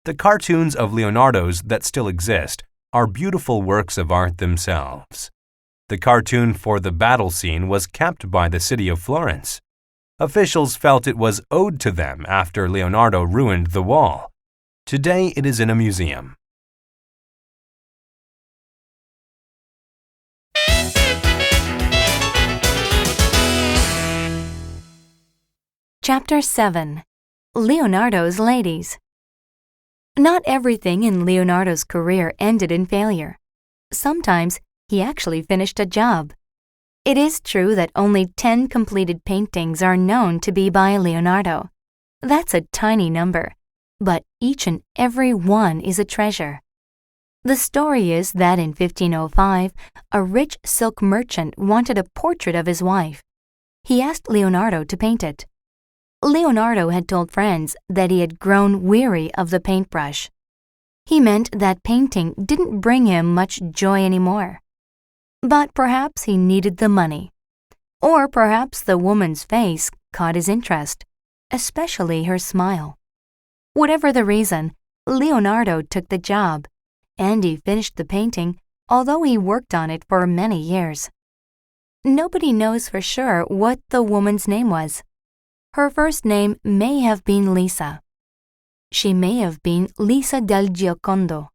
The cartoons of Leonardo's that still exist are beautiful works of art themselves. The cartoon for the battle scene was kept by the city of Florence. Officials felt it was owed to them after Leonardo ruined the wall. Today it is in a museum. Chapter 7. Leonardo's Ladies. Not everything in Leonardo's career ended in failure. Sometimes he actually finished a job. It is true that only 10 completed paintings are known to be by Leonardo. That's a tiny number, but each and every one is a treasure. The story is that in 1505, a rich silk merchant wanted a portrait of his wife. He asked Leonardo to paint it. Leonardo had told friends that he had grown weary of the paintbrush. He meant that painting didn't bring him much joy anymore. But perhaps he needed the money. Or perhaps the woman's face caught his interest, especially her smile. Whatever the reason, Leonardo took the job, and he finished the painting, although he worked on it for many years. Nobody knows for sure what the woman's name was. Her first name may have been Lisa. She may have been Lisa del Giocondo.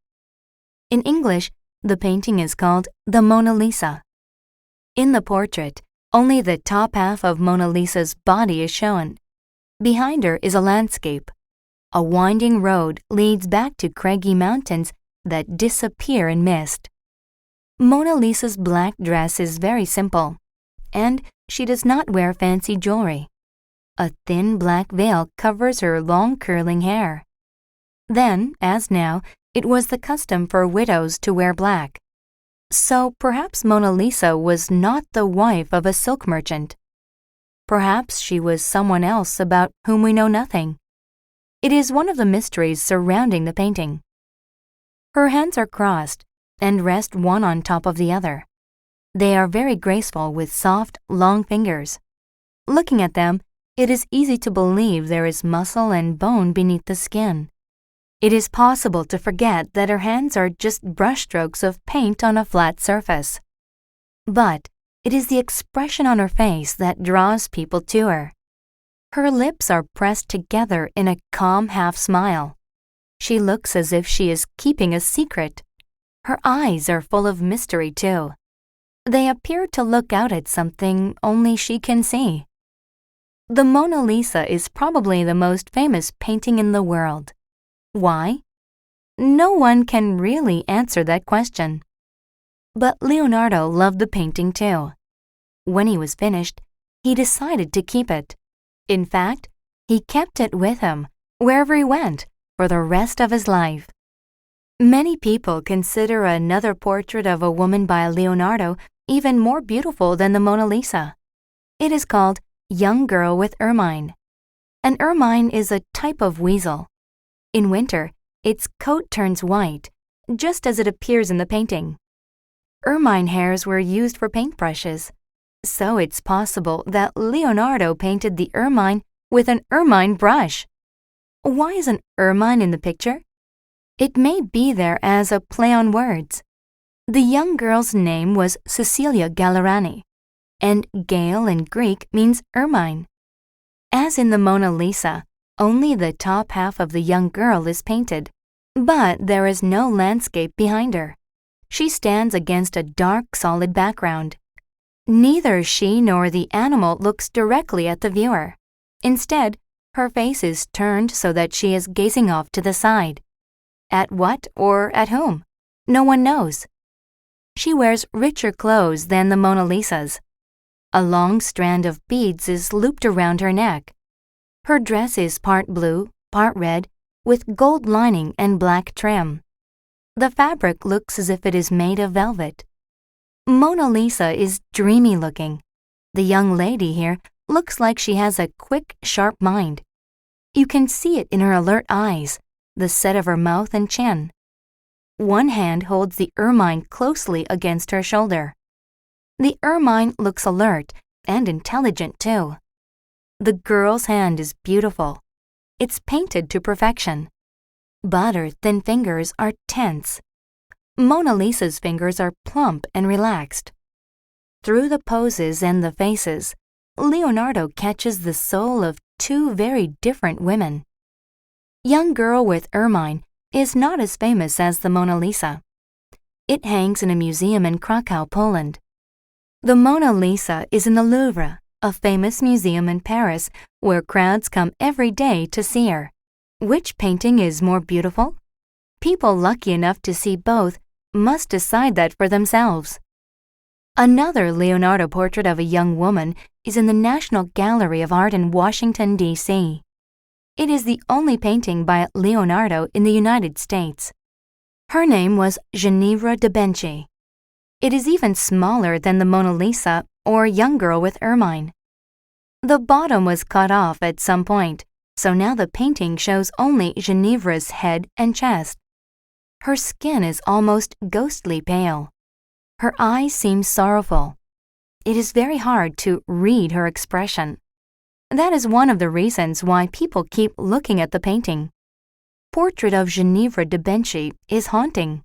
In English, the painting is called the Mona Lisa. In the portrait, only the top half of Mona Lisa's body is shown. Behind her is a landscape. A winding road leads back to craggy mountains that disappear in mist. Mona Lisa's black dress is very simple, and she does not wear fancy jewelry. A thin black veil covers her long curling hair. Then, as now, it was the custom for widows to wear black. So perhaps Mona Lisa was not the wife of a silk merchant. Perhaps she was someone else about whom we know nothing. It is one of the mysteries surrounding the painting. Her hands are crossed and rest one on top of the other. They are very graceful with soft, long fingers. Looking at them, it is easy to believe there is muscle and bone beneath the skin. It is possible to forget that her hands are just brushstrokes of paint on a flat surface. But it is the expression on her face that draws people to her. Her lips are pressed together in a calm half-smile. She looks as if she is keeping a secret. Her eyes are full of mystery, too. They appear to look out at something only she can see. The Mona Lisa is probably the most famous painting in the world. Why? No one can really answer that question. But Leonardo loved the painting too. When he was finished, he decided to keep it. In fact, he kept it with him wherever he went for the rest of his life. Many people consider another portrait of a woman by Leonardo even more beautiful than the Mona Lisa. It is called Young Girl with Ermine. An ermine is a type of weasel. In winter, its coat turns white, just as it appears in the painting. Ermine hairs were used for paintbrushes, so it's possible that Leonardo painted the ermine with an ermine brush. Why is an ermine in the picture? It may be there as a play on words. The young girl's name was Cecilia Gallerani, and Gale in Greek means ermine. As in the Mona Lisa, only the top half of the young girl is painted, but there is no landscape behind her. She stands against a dark, solid background. Neither she nor the animal looks directly at the viewer. Instead, her face is turned so that she is gazing off to the side. At what or at whom? No one knows. She wears richer clothes than the Mona Lisa's. A long strand of beads is looped around her neck. Her dress is part blue, part red, with gold lining and black trim. The fabric looks as if it is made of velvet. Mona Lisa is dreamy looking. The young lady here looks like she has a quick, sharp mind. You can see it in her alert eyes, the set of her mouth and chin. One hand holds the ermine closely against her shoulder. The ermine looks alert and intelligent too. The girl's hand is beautiful. It's painted to perfection. But her thin fingers are tense. Mona Lisa's fingers are plump and relaxed. Through the poses and the faces, Leonardo catches the soul of two very different women. Young girl with ermine is not as famous as the Mona Lisa. It hangs in a museum in Krakow, Poland. The Mona Lisa is in the Louvre, a famous museum in Paris where crowds come every day to see her. Which painting is more beautiful? People lucky enough to see both must decide that for themselves. Another Leonardo portrait of a young woman is in the National Gallery of Art in Washington, D.C. It is the only painting by Leonardo in the United States. Her name was Ginevra da Vinci. It is even smaller than the Mona Lisa or Young Girl with Ermine. The bottom was cut off at some point, so now the painting shows only Ginevra's head and chest. Her skin is almost ghostly pale. Her eyes seem sorrowful. It is very hard to read her expression. That is one of the reasons why people keep looking at the painting. Portrait of Ginevra da Vinci is haunting.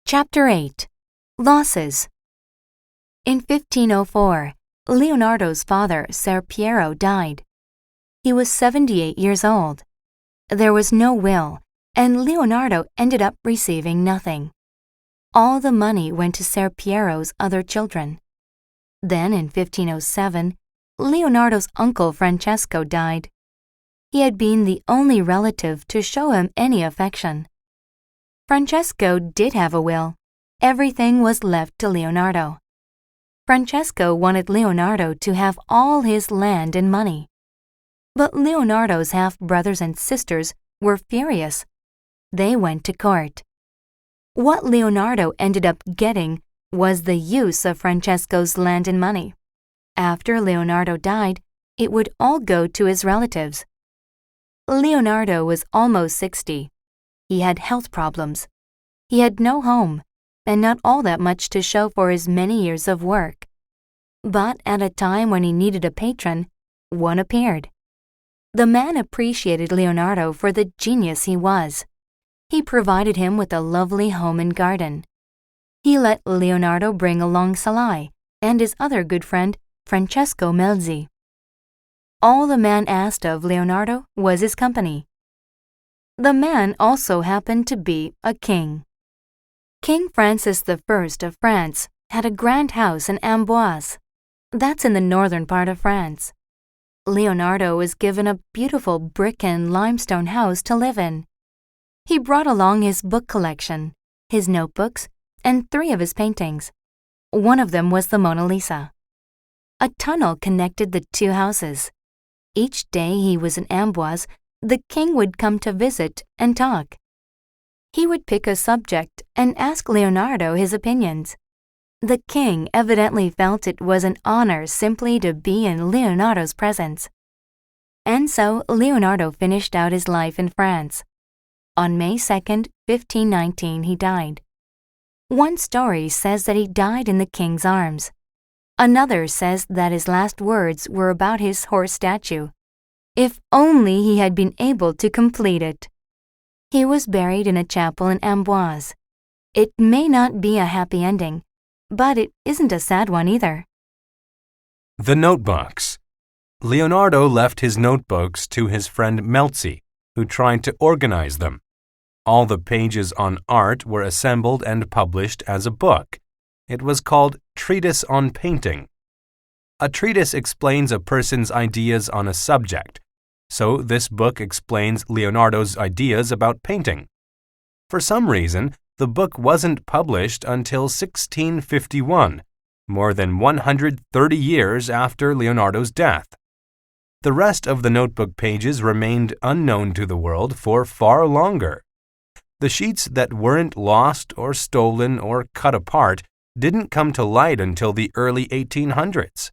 Chapter 8. Losses. In 1504, Leonardo's father, Ser Piero, died. He was 78 years old. There was no will, and Leonardo ended up receiving nothing. All the money went to Ser Piero's other children. Then, in 1507, Leonardo's uncle Francesco died. He had been the only relative to show him any affection. Francesco did have a will. Everything was left to Leonardo. Francesco wanted Leonardo to have all his land and money. But Leonardo's half-brothers and sisters were furious. They went to court. What Leonardo ended up getting was the use of Francesco's land and money. After Leonardo died, it would all go to his relatives. Leonardo was almost 60. He had health problems. He had no home, and not all that much to show for his many years of work. But at a time when he needed a patron, one appeared. The man appreciated Leonardo for the genius he was. He provided him with a lovely home and garden. He let Leonardo bring along Salai and his other good friend, Francesco Melzi. All the man asked of Leonardo was his company. The man also happened to be a king. King Francis I of France had a grand house in Amboise. That's in the northern part of France. Leonardo was given a beautiful brick and limestone house to live in. He brought along his book collection, his notebooks, and 3 of his paintings. One of them was the Mona Lisa. A tunnel connected the 2 houses. Each day he was in Amboise, the king would come to visit and talk. He would pick a subject and ask Leonardo his opinions. The king evidently felt it was an honor simply to be in Leonardo's presence. And so Leonardo finished out his life in France. On May 2nd, 1519, he died. One story says that he died in the king's arms. Another says that his last words were about his horse statue. If only he had been able to complete it. He was buried in a chapel in Amboise. It may not be a happy ending, but it isn't a sad one either. The notebooks. Leonardo left his notebooks to his friend Melzi, who tried to organize them. All the pages on art were assembled and published as a book. It was called Treatise on Painting. A treatise explains a person's ideas on a subject, so this book explains Leonardo's ideas about painting. For some reason, the book wasn't published until 1651, more than 130 years after Leonardo's death. The rest of the notebook pages remained unknown to the world for far longer. The sheets that weren't lost or stolen or cut apart didn't come to light until the early 1800s.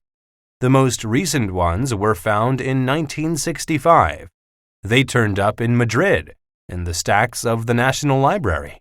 The most recent ones were found in 1965. They turned up in Madrid, in the stacks of the National Library.